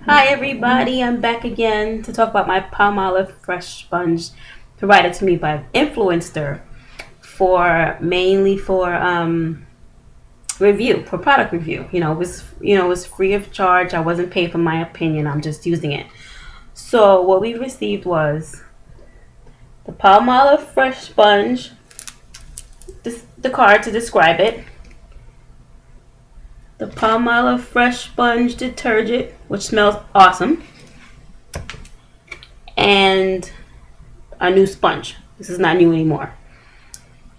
Hi everybody, I'm back again to talk about my Palmolive Fresh Sponge provided to me by Influenster for mainly for review, for product review. It was free of charge. I wasn't paid for my opinion. I'm just using it. So what we received was the Palmolive Fresh Sponge, the card to describe it, the Palmolive Fresh Sponge detergent, which smells awesome, and a new sponge. This is not new anymore.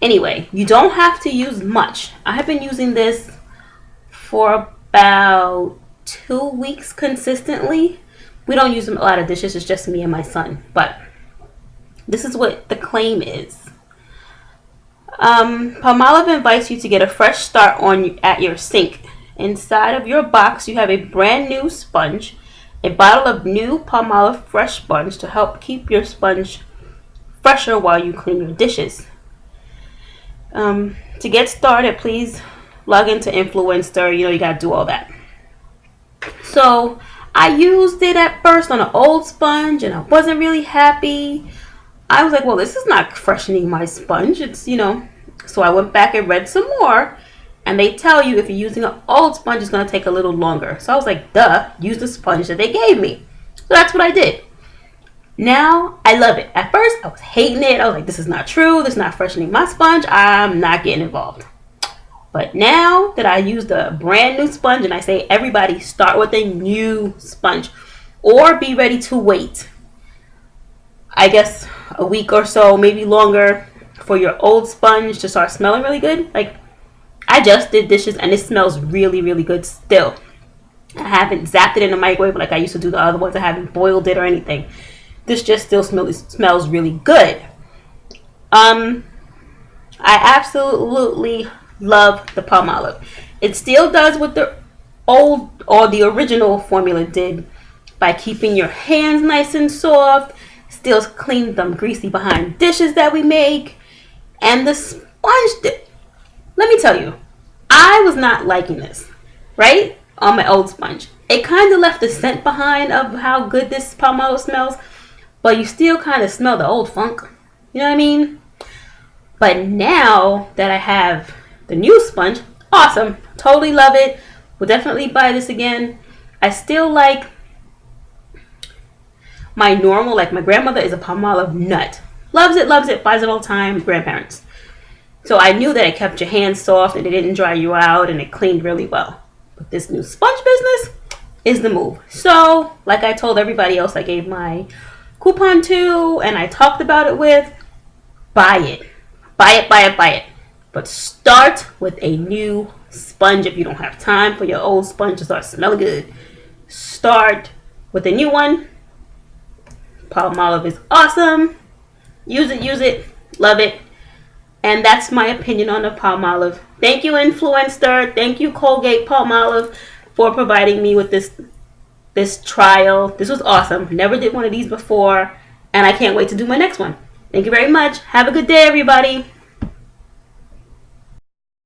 Anyway, you don't have to use much. I have been using this for about 2 weeks consistently. We don't use a lot of dishes. It's just me and my son. But this is what the claim is. Palmolive invites you to get a fresh start at your sink. Inside of your box, you have a brand new sponge, a bottle of new Palmolive Fresh Sponge to help keep your sponge fresher while you clean your dishes. To get started, please log into Influencer. You gotta do all that. So I used it at first on an old sponge and I wasn't really happy. I was like, well, this is not freshening my sponge. So I went back and read some more, and they tell you if you're using an old sponge, it's going to take a little longer. So I was like, duh, use the sponge that they gave me. So that's what I did. Now I love it. At first, I was hating it. I was like, this is not true. This is not freshening my sponge. I'm not getting involved. But now that I use the brand new sponge, and I say everybody start with a new sponge or be ready to wait, I guess a week or so, maybe longer, for your old sponge to start smelling really good. Like, I just did dishes and it smells really, really good still. I haven't zapped it in the microwave like I used to do the other ones. I haven't boiled it or anything. This just still smells really good. I absolutely love the Palmolive. It still does what the old or the original formula did by keeping your hands nice and soft, still clean them greasy behind dishes that we make. And the sponge, let me tell you, I was not liking this, right? On my old sponge. It kind of left a scent behind of how good this Palmolive smells, but you still kind of smell the old funk. You know what I mean? But now that I have the new sponge, awesome. Totally love it. Will definitely buy this again. I still like my normal, like my grandmother is a Palmolive nut. Loves it, buys it all the time, grandparents. So I knew that it kept your hands soft and it didn't dry you out and it cleaned really well. But this new sponge business is the move. So, like I told everybody else I gave my coupon to and I talked about it with, buy it. Buy it. But start with a new sponge if you don't have time for your old sponge to start smelling good. Start with a new one. Palmolive is awesome. Use it, love it. And that's my opinion on the Palmolive. Thank you, Influencer. Thank you, Colgate Palmolive, for providing me with this trial. This was awesome. Never did one of these before, and I can't wait to do my next one. Thank you very much. Have a good day, everybody.